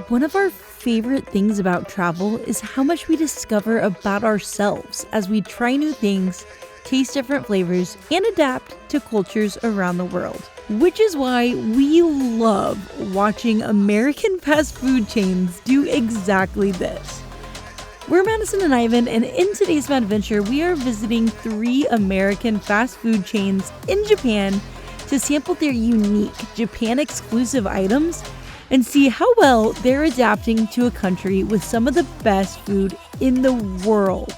One of our favorite things about travel is how much we discover about ourselves as we try new things, taste different flavors, and adapt to cultures around the world. Which is why we love watching American fast food chains do exactly this. We're MADison and iVEN, and in today's MADventure, we are visiting 3 American fast food chains in Japan to sample their unique Japan-exclusive items and see how well they're adapting to a country with some of the best food in the world.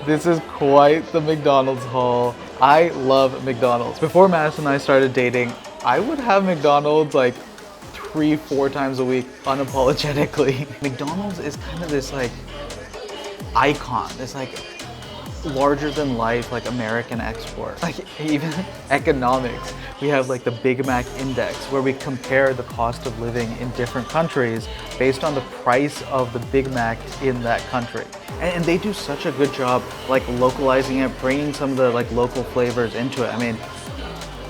This is quite the McDonald's haul. I love McDonald's. Before MADison and I started dating, I would have McDonald's like 3-4 times a week unapologetically. McDonald's is kind of this like icon, this like larger than life like American export. Like even economics, we have like the Big Mac index where we compare the cost of living in different countries based on the price of the Big Mac in that country. And they do such a good job like localizing it, bringing some of the like local flavors into it. I mean,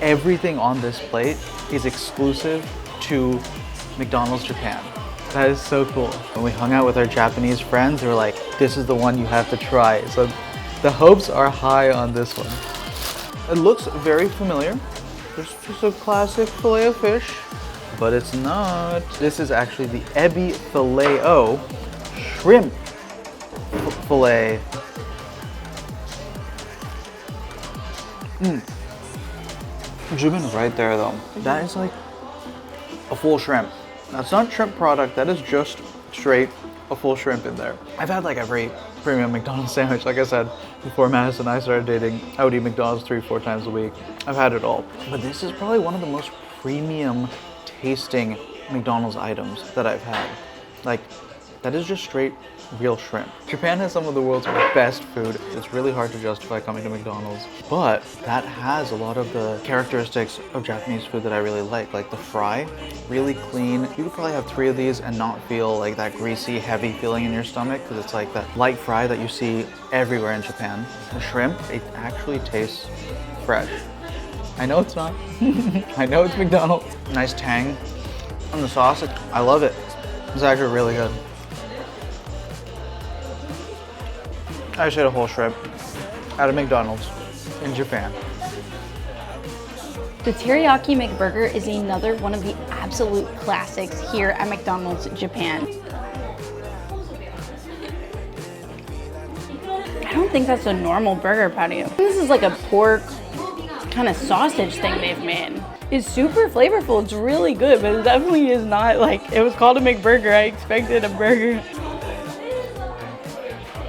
everything on this plate is exclusive to McDonald's Japan. That is so cool. When we hung out with our Japanese friends, they were like, this is the one you have to try. So the hopes are high on this one. It looks very familiar. It's just a classic filet of fish, but it's not. This is actually the ebi filet-o shrimp filet. Zoom in right there though. That is like a full shrimp. That's not shrimp product, that is just straight a full shrimp in there. I've had like every premium McDonald's sandwich. Like I said, before MADison and I started dating, I would eat McDonald's 3-4 times a week. I've had it all. But this is probably one of the most premium tasting McDonald's items that I've had. Like, that is just straight real shrimp. Japan has some of the world's best food. It's really hard to justify coming to McDonald's, but that has a lot of the characteristics of Japanese food that I really like the fry, really clean. You could probably have 3 of these and not feel like that greasy, heavy feeling in your stomach because it's like that light fry that you see everywhere in Japan. The shrimp, it actually tastes fresh. I know it's not. I know it's McDonald's. Nice tang on the sauce. I love it. It's actually really good. I just ate a whole shrimp at a McDonald's in Japan. The teriyaki McBurger is another one of the absolute classics here at McDonald's Japan. I don't think that's a normal burger patty. This is like a pork kind of sausage thing they've made. It's super flavorful, it's really good, but it definitely is not like, it was called a McBurger, I expected a burger.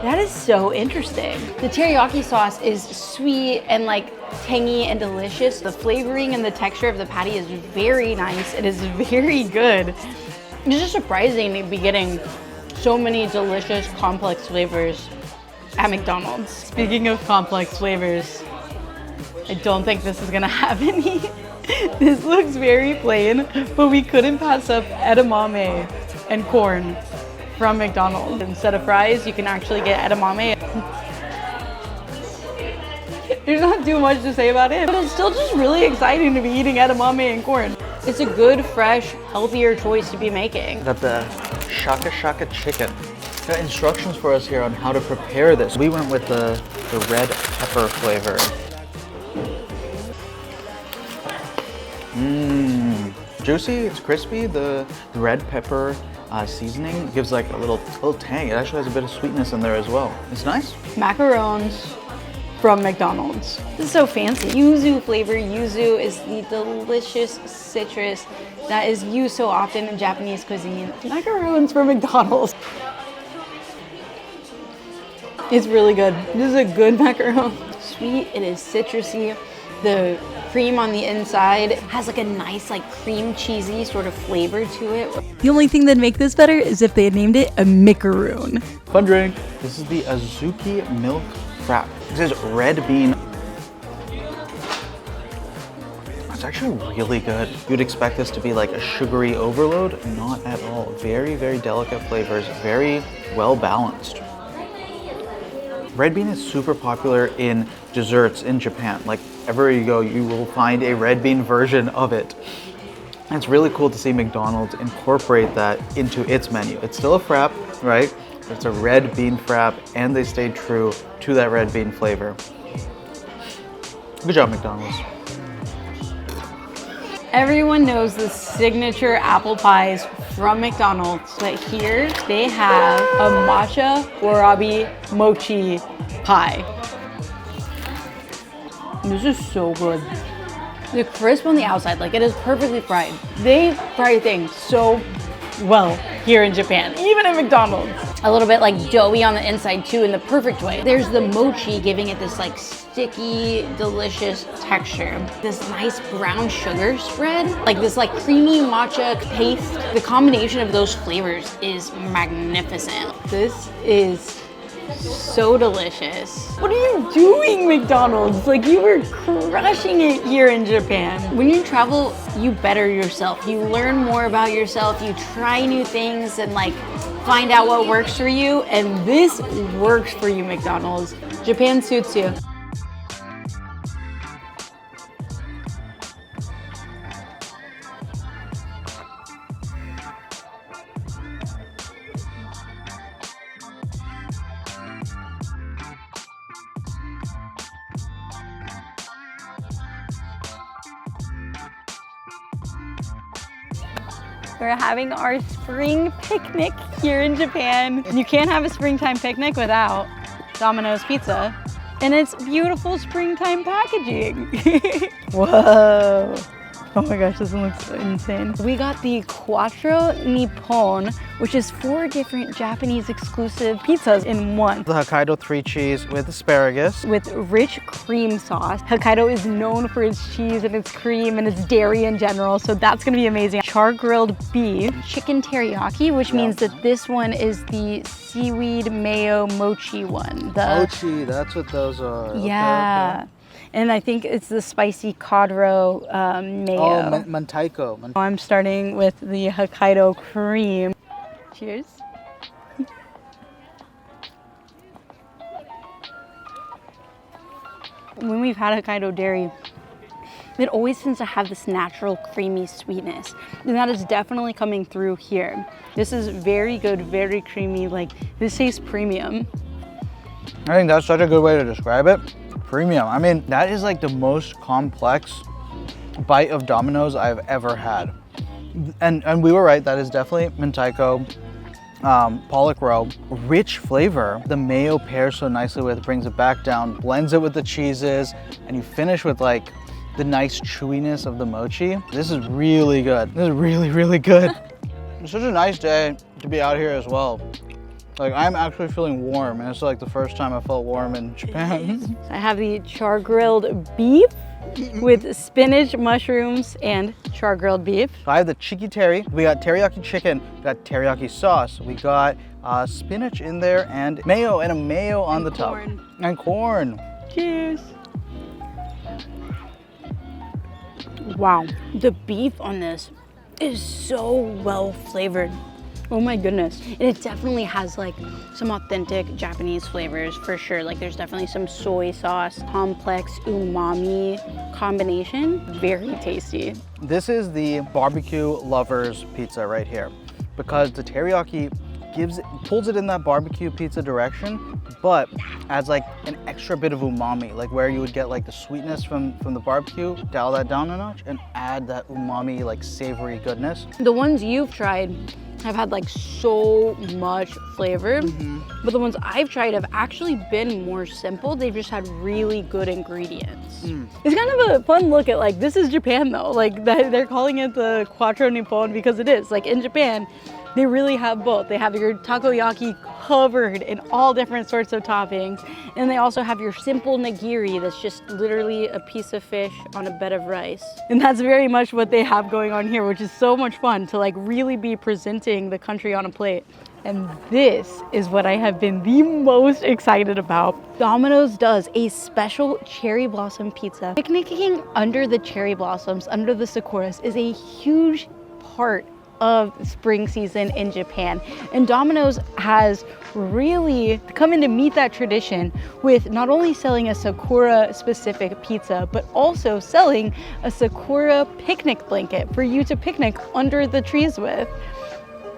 That is so interesting. The teriyaki sauce is sweet and like tangy and delicious. The flavoring and the texture of the patty is very nice. It is very good. It's just surprising to be getting so many delicious, complex flavors at McDonald's. Speaking of complex flavors, I don't think this is gonna have any. This looks very plain, but we couldn't pass up edamame and corn from McDonald's. Instead of fries, you can actually get edamame. There's not too much to say about it, but it's still just really exciting to be eating edamame and corn. It's a good, fresh, healthier choice to be making. Got the shaka chicken. Got instructions for us here on how to prepare this. We went with the red pepper flavor. Juicy, it's crispy. The red pepper seasoning gives like a little tang. It actually has a bit of sweetness in there as well. It's nice. Macarons from McDonald's. This is so fancy. Yuzu flavor. Yuzu is the delicious citrus that is used so often in Japanese cuisine. Macarons from McDonald's. It's really good. This is a good macaron. Sweet, it is citrusy. The cream on the inside has like a nice like cream cheesy sort of flavor to it. The only thing that'd make this better is if they had named it a macaroon. Fun drink. This is the Azuki milk frappe. This is red bean. That's It's actually really good. You'd expect this to be like a sugary overload. Not at all. Very, very delicate flavors. Very well balanced. Red bean is super popular in desserts in Japan. Like everywhere you go, you will find a red bean version of it. And it's really cool to see McDonald's incorporate that into its menu. It's still a frappe, right? It's a red bean frappe, and they stayed true to that red bean flavor. Good job, McDonald's. Everyone knows the signature apple pies from McDonald's, but here they have a matcha warabi mochi pie. This is so good. The crisp on the outside, like it is perfectly fried. They fry things so well here in Japan, even at McDonald's. A little bit like doughy on the inside too, in the perfect way. There's the mochi giving it this like sticky, delicious texture. This nice brown sugar spread, like this like creamy matcha paste. The combination of those flavors is magnificent. This is so delicious. What are you doing, McDonald's? Like, you were crushing it here in Japan. When you travel, you better yourself. You learn more about yourself. You try new things and like find out what works for you. And this works for you, McDonald's. Japan suits you. We're having our spring picnic here in Japan. You can't have a springtime picnic without Domino's pizza. And it's beautiful springtime packaging. Whoa. Oh my gosh, this one looks insane. We got the quattro nippon, which is 4 different Japanese exclusive pizzas in one. The Hokkaido 3 cheese with asparagus. With rich cream sauce. Hokkaido is known for its cheese and its cream and its dairy in general, so that's gonna be amazing. Char-grilled beef, chicken teriyaki, which means that this one is the seaweed mayo mochi one. Mochi, that's what those are. Yeah. Okay. And I think it's the spicy quattro mayo. Oh, mantaiko. I'm starting with the Hokkaido cream. Cheers. When we've had Hokkaido dairy, it always tends to have this natural creamy sweetness. And that is definitely coming through here. This is very good, very creamy. Like, this tastes premium. I think that's such a good way to describe it. Premium. I mean, that is like the most complex bite of Domino's I've ever had. And we were right, that is definitely mentaiko, pollock roe. Rich flavor. The mayo pairs so nicely with it, brings it back down, blends it with the cheeses, and you finish with like the nice chewiness of the mochi. This is really good. This is really, really good. It's such a nice day to be out here as well. Like, I'm actually feeling warm, and it's like the first time I felt warm in Japan. I have the char-grilled beef with spinach, mushrooms, and char-grilled beef. I have the chikiteri. We got teriyaki chicken, we got teriyaki sauce, we got spinach in there, and mayo, and a mayo on the top. Corn. And corn. Cheers. Wow, the beef on this is so well flavored. Oh my goodness. And it definitely has like some authentic Japanese flavors for sure. Like, there's definitely some soy sauce, complex umami combination. Very tasty. This is the barbecue lovers pizza right here, because the teriyaki pulls it in that barbecue pizza direction, but adds like an extra bit of umami, like where you would get like the sweetness from the barbecue, dial that down a notch, and add that umami, like savory goodness. The ones you've tried have had like so much flavor, but the ones I've tried have actually been more simple. They've just had really good ingredients. It's kind of a fun look at like, this is Japan though. Like, they're calling it the quattro nippon because it is. Like, in Japan, they really have both. They have your takoyaki covered in all different sorts of toppings. And they also have your simple nigiri that's just literally a piece of fish on a bed of rice. And that's very much what they have going on here, which is so much fun to like really be presenting the country on a plate. And this is what I have been the most excited about. Domino's does a special cherry blossom pizza. Picnicking under the cherry blossoms, under the sakuras, is a huge part of spring season in Japan. And Domino's has really come in to meet that tradition with not only selling a sakura specific pizza, but also selling a sakura picnic blanket for you to picnic under the trees with.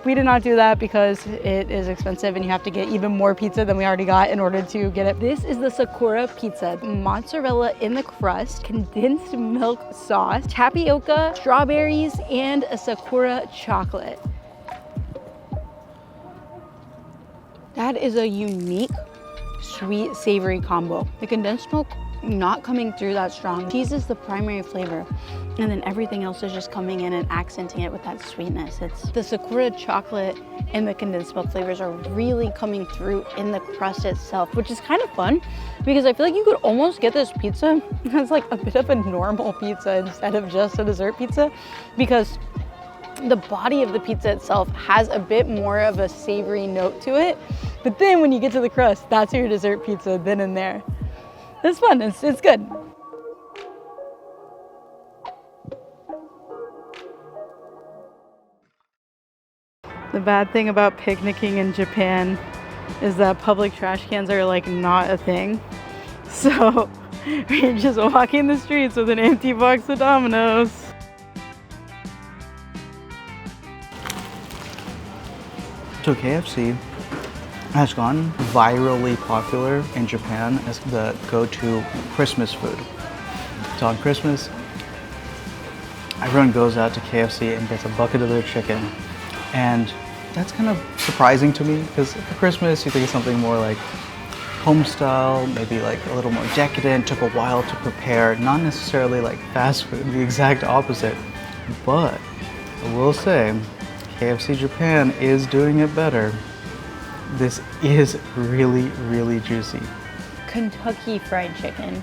We did not do that because it is expensive and you have to get even more pizza than we already got in order to get it. This is the sakura pizza. Mozzarella in the crust, condensed milk sauce, tapioca, strawberries, and a sakura chocolate. That is a unique, sweet, savory combo. The condensed milk not coming through that strong. Cheese is the primary flavor, and then everything else is just coming in and accenting it with that sweetness. It's the sakura chocolate and the condensed milk flavors are really coming through in the crust itself, which is kind of fun because I feel like you could almost get this pizza as like a bit of a normal pizza instead of just a dessert pizza, because the body of the pizza itself has a bit more of a savory note to it. But then when you get to the crust, that's your dessert pizza then and there. It's fun, it's good. The bad thing about picnicking in Japan is that public trash cans are like not a thing. So you're just walking the streets with an empty box of Domino's. So KFC has gone virally popular in Japan as the go-to Christmas food. So on Christmas, everyone goes out to KFC and gets a bucket of their chicken. And that's kind of surprising to me because for Christmas, you think of something more like home style, maybe like a little more decadent, took a while to prepare, not necessarily like fast food, the exact opposite. But I will say, KFC Japan is doing it better. This is really, really juicy. Kentucky Fried Chicken,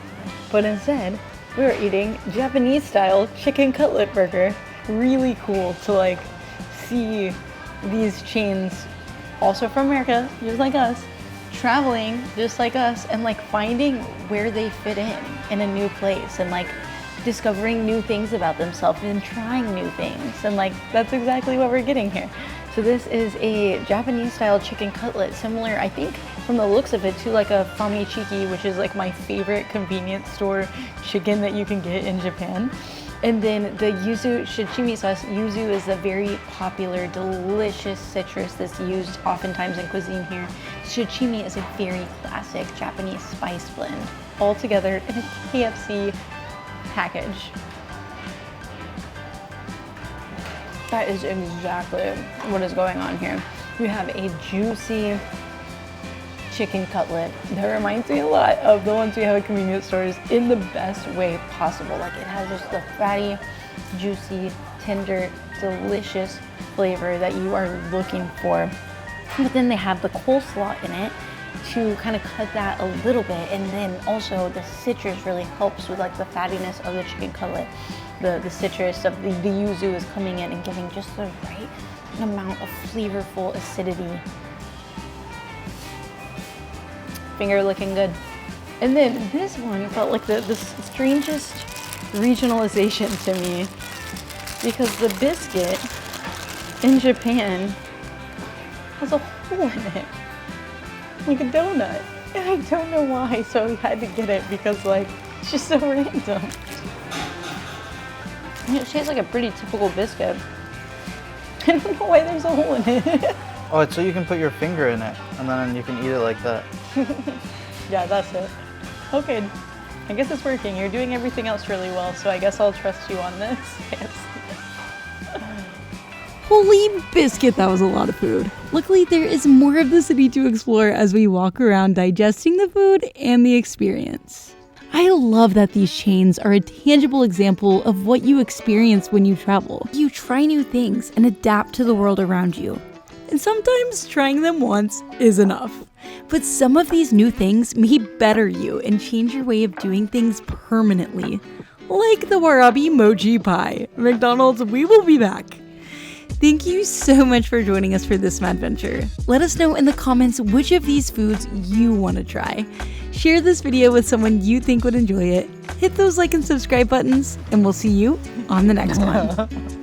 but instead we're eating Japanese style chicken cutlet burger. Really cool to like see these chains, also from America, just like us, traveling just like us and like finding where they fit in a new place and like discovering new things about themselves and trying new things. And like, that's exactly what we're getting here. So this is a Japanese style chicken cutlet, similar, I think, from the looks of it, to like a famichiki, which is like my favorite convenience store chicken that you can get in Japan. And then the yuzu shichimi sauce. Yuzu is a very popular, delicious citrus that's used oftentimes in cuisine here. Shichimi is a very classic Japanese spice blend, all together in a KFC package. That is exactly what is going on here. You have a juicy chicken cutlet that reminds me a lot of the ones we have at convenience stores in the best way possible. Like, it has just the fatty, juicy, tender, delicious flavor that you are looking for. But then they have the coleslaw in it to kind of cut that a little bit, and then also the citrus really helps with like the fattiness of the chicken cutlet. The citrus of the yuzu is coming in and giving just the right amount of flavorful acidity. Finger looking good. And then this one felt like the strangest regionalization to me, because the biscuit in Japan has a hole in it, like a donut. And I don't know why, so we had to get it because like, it's just so random. It tastes like a pretty typical biscuit. I don't know why there's a hole in it. Oh, it's so you can put your finger in it and then you can eat it like that. Yeah, that's it. Okay, I guess it's working. You're doing everything else really well, so I guess I'll trust you on this. Yes. Holy biscuit, that was a lot of food. Luckily, there is more of the city to explore as we walk around digesting the food and the experience. I love that these chains are a tangible example of what you experience when you travel. You try new things and adapt to the world around you. And sometimes trying them once is enough. But some of these new things may better you and change your way of doing things permanently. Like the warabi mochi pie. McDonald's, we will be back. Thank you so much for joining us for this madventure. Let us know in the comments which of these foods you want to try. Share this video with someone you think would enjoy it. Hit those like and subscribe buttons, and we'll see you on the next one.